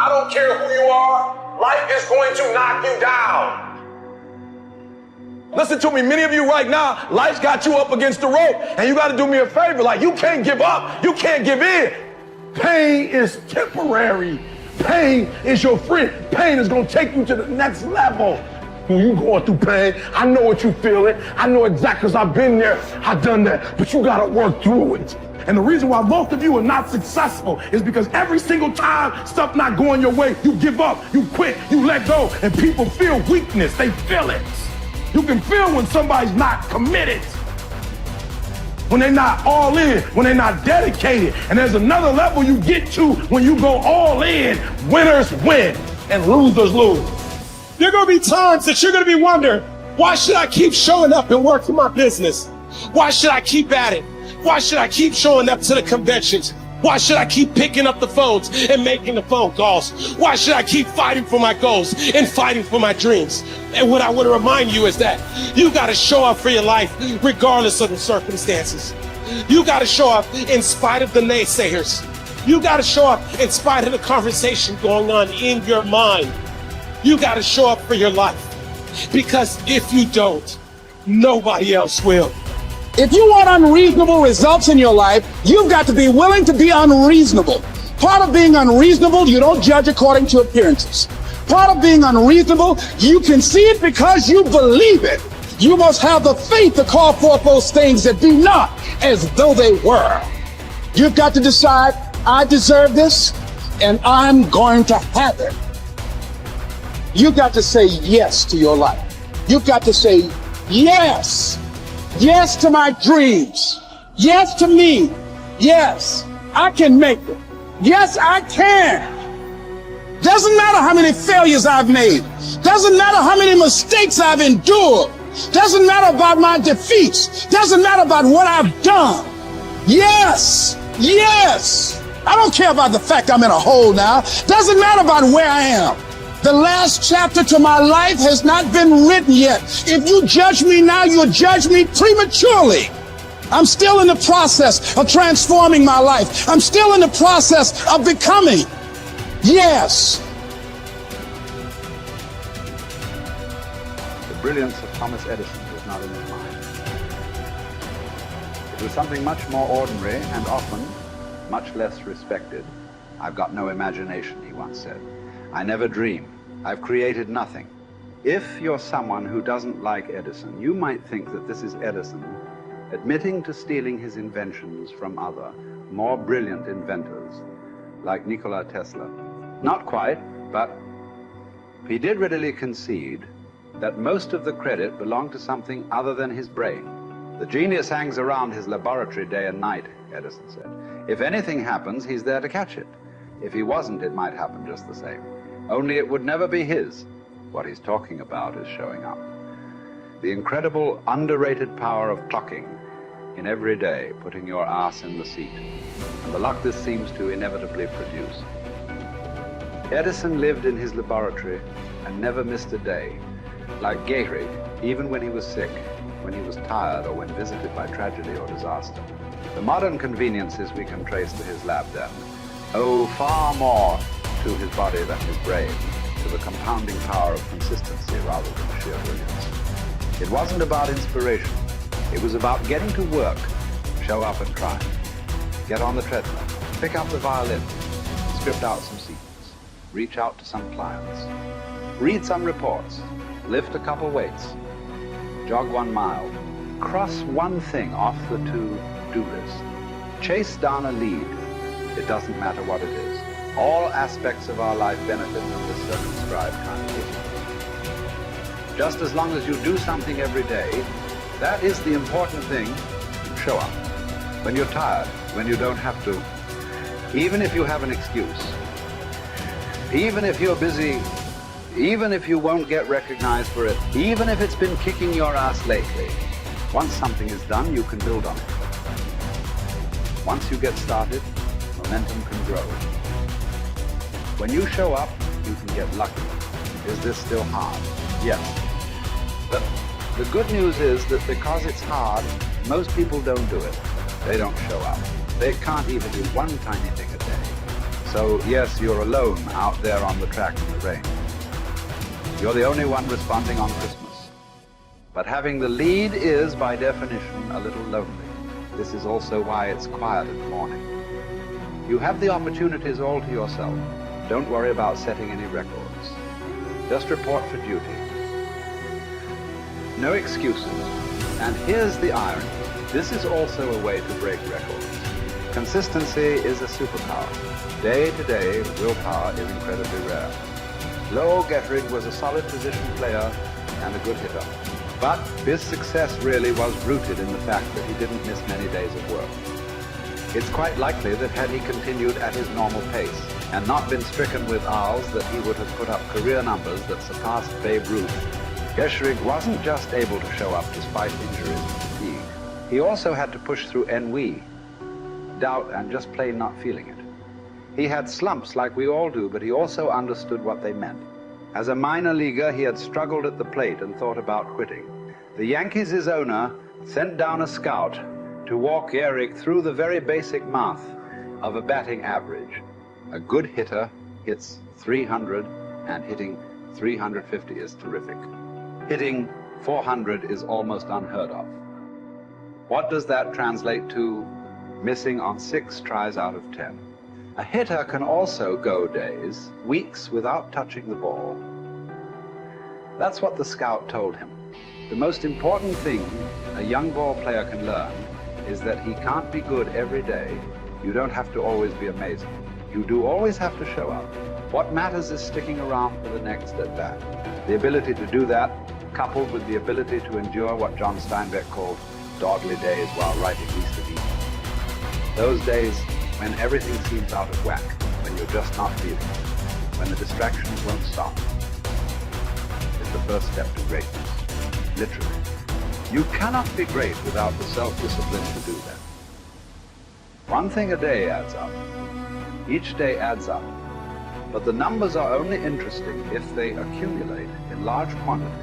I don't care who you are, life is going to knock you down. Listen to me, many of you right now, life's got you up against the rope, and you got to do me a favor. Like, you can't give up, you can't give in. Pain is temporary. Pain is your friend. Pain is going to take you to the next level. When you going through pain, I know what you feeling. I know exactly, because I've been there, I've done that, but you got to work through it. And the reason why most of you are not successful is because every single time stuff not going your way, you give up, you quit, you let go, and people feel weakness. They feel it. You can feel when somebody's not committed, when they're not all in, when they're not dedicated. And there's another level you get to when you go all in. Winners win and losers lose. There are going to be times that you're going to be wondering, why should I keep showing up and working my business? Why should I keep at it? Why should I keep showing up to the conventions? Why should I keep picking up the phones and making the phone calls? Why should I keep fighting for my goals and fighting for my dreams? And what I want to remind you is that you got to show up for your life regardless of the circumstances. You got to show up in spite of the naysayers. You got to show up in spite of the conversation going on in your mind. You got to show up for your life, because if you don't, nobody else will. If you want unreasonable results in your life, you've got to be willing to be unreasonable. Part of being unreasonable, you don't judge according to appearances. Part of being unreasonable, you can see it because you believe it. You must have the faith to call forth those things that be not as though they were. You've got to decide, I deserve this, and I'm going to have it. You've got to say yes to your life. You've got to say yes. Yes to my dreams. Yes to me. Yes, I can make it. Yes, I can. Doesn't matter how many failures I've made. Doesn't matter how many mistakes I've endured. Doesn't matter about my defeats. Doesn't matter about what I've done. Yes, yes. I don't care about the fact I'm in a hole now. Doesn't matter about where I am. The last chapter to my life has not been written yet. If you judge me now, you'll judge me prematurely. I'm still in the process of transforming my life. I'm still in the process of becoming. Yes. The brilliance of Thomas Edison was not in his mind. It was something much more ordinary and often much less respected. I've got no imagination, he once said. I never dream. I've created nothing. If you're someone who doesn't like Edison, you might think that this is Edison admitting to stealing his inventions from other, more brilliant inventors, like Nikola Tesla. Not quite, but he did readily concede that most of the credit belonged to something other than his brain. The genius hangs around his laboratory day and night, Edison said. If anything happens, he's there to catch it. If he wasn't, it might happen just the same. Only it would never be his. What he's talking about is showing up. The incredible, underrated power of clocking in every day, putting your ass in the seat, and the luck this seems to inevitably produce. Edison lived in his laboratory and never missed a day. Like Gehrig, even when he was sick, when he was tired, or when visited by tragedy or disaster. The modern conveniences we can trace to his lab then owe far more to his body than his brain, to the compounding power of consistency rather than sheer brilliance. It wasn't about inspiration. It was about getting to work, show up and try. Get on the treadmill, pick up the violin, script out some sequence, reach out to some clients, read some reports, lift a couple weights, jog 1 mile, cross one thing off the to-do list, chase down a lead. It doesn't matter what it is. All aspects of our life benefit from this circumscribed kind of thinking. Just as long as you do something every day, that is the important thing. Show up. When you're tired, when you don't have to, even if you have an excuse, even if you're busy, even if you won't get recognized for it, even if it's been kicking your ass lately, once something is done, you can build on it. Once you get started, momentum can grow. When you show up, you can get lucky. Is this still hard? Yes. But the good news is that because it's hard, most people don't do it. They don't show up. They can't even do one tiny thing a day. So yes, you're alone out there on the track in the rain. You're the only one responding on Christmas. But having the lead is, by definition, a little lonely. This is also why it's quiet in the morning. You have the opportunities all to yourself. Don't worry about setting any records. Just report for duty. No excuses. And here's the irony. This is also a way to break records. Consistency is a superpower. Day to day, willpower is incredibly rare. Lowell Gettrig was a solid position player and a good hitter. But his success really was rooted in the fact that he didn't miss many days of work. It's quite likely that had he continued at his normal pace and not been stricken with R's, that he would have put up career numbers that surpassed Babe Ruth. Gettrig wasn't just able to show up despite injuries and fatigue. He also had to push through ennui, doubt, and just plain not feeling it. He had slumps like we all do, but he also understood what they meant. As a minor leaguer, he had struggled at the plate and thought about quitting. The Yankees' owner sent down a scout to walk Gehrig through the very basic math of a batting average. A good hitter hits 300, and hitting 350 is terrific. Hitting 400 is almost unheard of. What does that translate to? Missing on 6 tries out of 10. A hitter can also go days, weeks without touching the ball. That's what the scout told him. The most important thing a young ball player can learn is that he can't be good every day. You don't have to always be amazing. You do always have to show up. What matters is sticking around for the next at bat. The ability to do that, coupled with the ability to endure what John Steinbeck called dogly days while writing East of Eden. Those days when everything seems out of whack, when you're just not feeling it, when the distractions won't stop, is the first step to greatness. Literally. You cannot be great without the self-discipline to do that. One thing a day adds up. Each day adds up. But the numbers are only interesting if they accumulate in large quantities.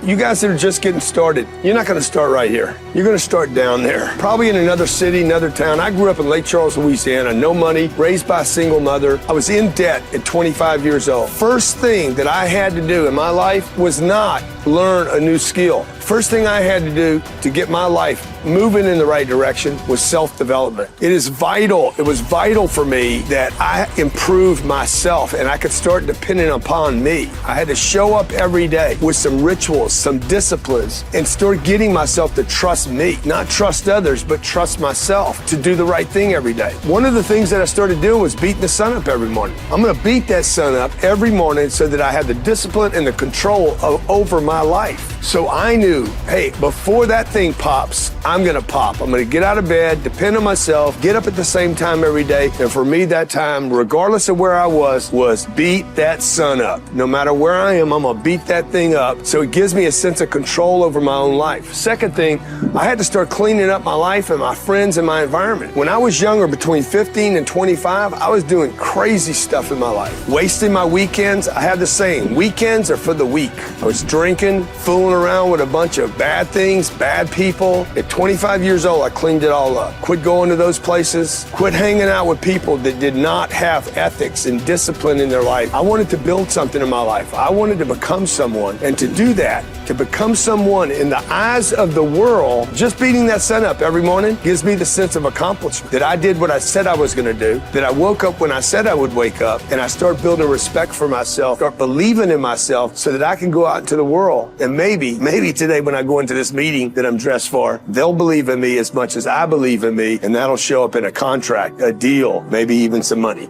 You guys that are just getting started, you're not going to start right here. You're going to start down there, probably in another city, another town. I grew up in Lake Charles, Louisiana, no money, raised by a single mother. I was in debt at 25 years old. First thing that I had to do in my life was not learn a new skill. First thing I had to do to get my life moving in the right direction was self-development. It is vital. It was vital for me that I improved myself and I could start depending upon me. I had to show up every day with some rituals, some disciplines, and start getting myself to trust me, not trust others, but trust myself to do the right thing every day. One of the things that I started doing was beating the sun up every morning. I'm going to beat that sun up every morning so that I have the discipline and the control over my life. So I knew, hey, before that thing pops, I'm going to pop. I'm going to get out of bed, depend on myself, get up at the same time every day. And for me, that time, regardless of where I was beat that sun up. No matter where I am, I'm going to beat that thing up. So it gives me a sense of control over my own life. Second thing, I had to start cleaning up my life and my friends and my environment. When I was younger, between 15 and 25, I was doing crazy stuff in my life. Wasting my weekends. I had the saying, weekends are for the weak. I was drinking, fooling around with a bunch of bad things, bad people. At 25 years old, I cleaned it all up. Quit going to those places. Quit hanging out with people that did not have ethics and discipline in their life. I wanted to build something in my life. I wanted to become someone. And to do that, to become someone in the eyes of the world, just beating that sun up every morning gives me the sense of accomplishment that I did what I said I was going to do, that I woke up when I said I would wake up, and I start building respect for myself, start believing in myself so that I can go out into the world. And maybe today when I go into this meeting that I'm dressed for, they'll believe in me as much as I believe in me, and that'll show up in a contract, a deal, maybe even some money.